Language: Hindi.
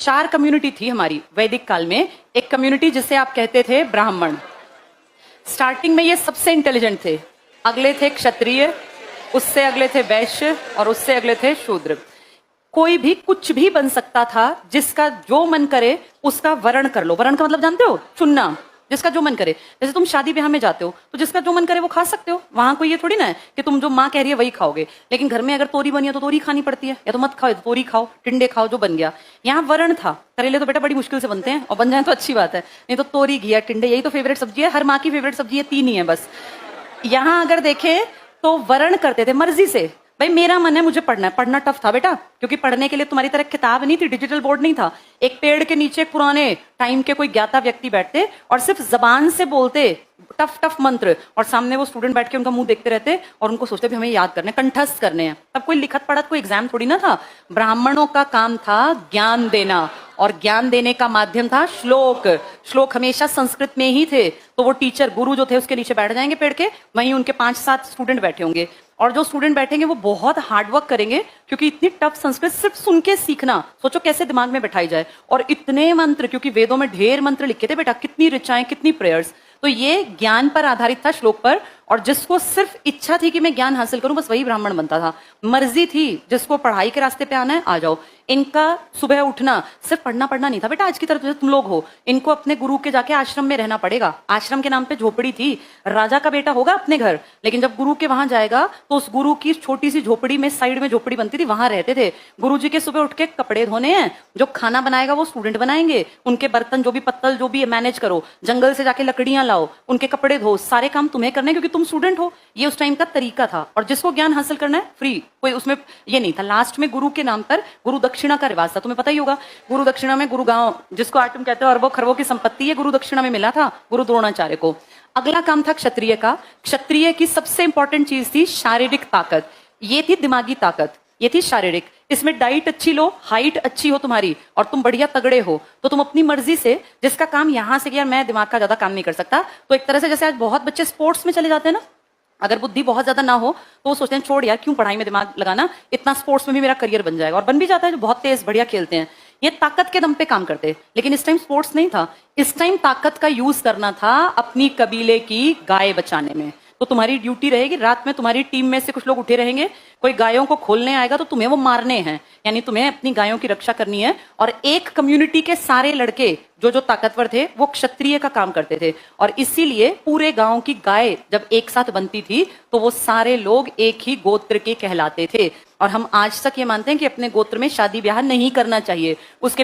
चार कम्युनिटी थी हमारी वैदिक काल में। एक कम्युनिटी जिसे आप कहते थे ब्राह्मण। स्टार्टिंग में ये सबसे इंटेलिजेंट थे, अगले थे क्षत्रिय, उससे अगले थे वैश्य और उससे अगले थे शूद्र। कोई भी कुछ भी बन सकता था, जिसका जो मन करे उसका वर्ण कर लो। वर्ण का मतलब जानते हो? चुनना, जिसका जो मन करे। जैसे तुम शादी ब्याह में जाते हो तो जिसका जो मन करे वो खा सकते हो। वहां कोई ये थोड़ी ना है कि तुम जो माँ कह रही है वही खाओगे। लेकिन घर में अगर तोरी बनी है तो तोरी खानी पड़ती है, या तो मत खाओ तो तोरी खाओ, टिंडे खाओ, जो बन गया। यहाँ वर्ण था। करेले तो बेटा बड़ी मुश्किल से बनते हैं, और बन जाए तो अच्छी बात है, नहीं तो तोरी, घिया, टिंडे, यही तो फेवरेट सब्जी है। हर माँ की फेवरेट सब्जी है, तीन ही है बस। यहाँ अगर देखें तो वर्ण करते थे मर्जी से। भाई मेरा मन है, मुझे पढ़ना है। पढ़ना टफ था बेटा, क्योंकि पढ़ने के लिए तुम्हारी तरह किताब नहीं थी, डिजिटल बोर्ड नहीं था। एक पेड़ के नीचे पुराने टाइम के कोई ज्ञाता व्यक्ति बैठते और सिर्फ जबान से बोलते टफ टफ मंत्र, और सामने वो स्टूडेंट बैठ के उनका मुंह देखते रहते और उनको सोचते भी हमें याद करने, कंठस्थ करने हैं। तब कोई लिखत पढ़त कोई एग्जाम थोड़ी ना था। ब्राह्मणों का काम था ज्ञान देना, और ज्ञान देने का माध्यम था श्लोक। श्लोक हमेशा संस्कृत में ही थे। तो वो टीचर, गुरु जो थे, उसके नीचे बैठ जाएंगे पेड़ के, वहीं उनके 5-7 स्टूडेंट बैठे होंगे, और जो स्टूडेंट बैठेंगे वो बहुत हार्डवर्क करेंगे, क्योंकि इतनी टफ संस्कृत सिर्फ सुन के सीखना, सोचो कैसे दिमाग में बैठाई जाए। और इतने मंत्र, क्योंकि वेदों में ढेर मंत्र लिखे थे बेटा, कितनी ऋचाएं, कितनी प्रेयर्स। तो ये ज्ञान पर आधारित था, श्लोक पर। और जिसको सिर्फ इच्छा थी कि मैं ज्ञान हासिल करूं, बस वही ब्राह्मण बनता था। मर्जी थी जिसको पढ़ाई के रास्ते पे आना है आ जाओ। इनका सुबह उठना सिर्फ पढ़ना पढ़ना नहीं था बेटा, आज की तरह तुम लोग हो। इनको अपने गुरु के जाके आश्रम में रहना पड़ेगा। आश्रम के नाम पे झोपड़ी थी। राजा का बेटा होगा अपने घर, लेकिन जब गुरु के वहां जाएगा तो उस गुरु की छोटी सी झोपड़ी में, साइड में झोपड़ी बनती थी, वहां रहते थे। गुरु जी के सुबह उठ के कपड़े धोने हैं, जो खाना बनाएगा वो स्टूडेंट बनाएंगे, उनके बर्तन जो भी पत्तल जो भी मैनेज करो, जंगल से जाके लकड़ियां लाओ, उनके कपड़े धो, सारे काम तुम्हें करने, क्योंकि तुम स्टूडेंट हो। ये उस टाइम का तरीका था। और जिसको ज्ञान हासिल करना है फ्री, कोई उसमें ये नहीं था। लास्ट में गुरु के नाम पर गुरु दक्षिणा का रिवाज था, तुम्हें पता ही होगा। गुरु दक्षिणा में गुरु गांव, जिसको आज तुम कहते हो अरबों खरबों की संपत्ति, है गुरु दक्षिणा में मिला था गुरु द्रोणाचार्य को। अगला काम था क्षत्रिय का। क्षत्रिय की सबसे इंपॉर्टेंट चीज थी शारीरिक ताकत। ये थी दिमागी ताकत, ये थी शारीरिक। इसमें डाइट अच्छी लो, हाइट अच्छी हो तुम्हारी, और तुम बढ़िया तगड़े हो, तो तुम अपनी मर्जी से जिसका काम यहां से किया, मैं दिमाग का ज्यादा काम नहीं कर सकता, तो एक तरह से जैसे आज बहुत बच्चे स्पोर्ट्स में चले जाते हैं ना, अगर बुद्धि बहुत ज्यादा ना हो तो वो सोचते हैं छोड़ यार क्यों पढ़ाई में दिमाग लगाना, इतना स्पोर्ट्स में भी मेरा करियर बन जाएगा, और बन भी जाता है। जो बहुत तेज बढ़िया खेलते हैं ये ताकत के दम पे काम करते। लेकिन इस टाइम स्पोर्ट्स नहीं था, इस टाइम ताकत का यूज करना था अपनी कबीले की गाय बचाने में। तो तुम्हारी ड्यूटी रहेगी, रात में तुम्हारी टीम में से कुछ लोग उठे रहेंगे, कोई गायों को खोलने आएगा तो तुम्हें वो मारने हैं, यानी तुम्हें अपनी गायों की रक्षा करनी है। और एक कम्युनिटी के सारे लड़के जो जो ताकतवर थे वो क्षत्रिय का काम करते थे, और इसीलिए पूरे गांव की गाय जब एक साथ बनती थी तो वो सारे लोग एक ही गोत्र के कहलाते थे। और हम आज तक ये मानते हैं कि अपने गोत्र में शादी ब्याह नहीं करना चाहिए, उसके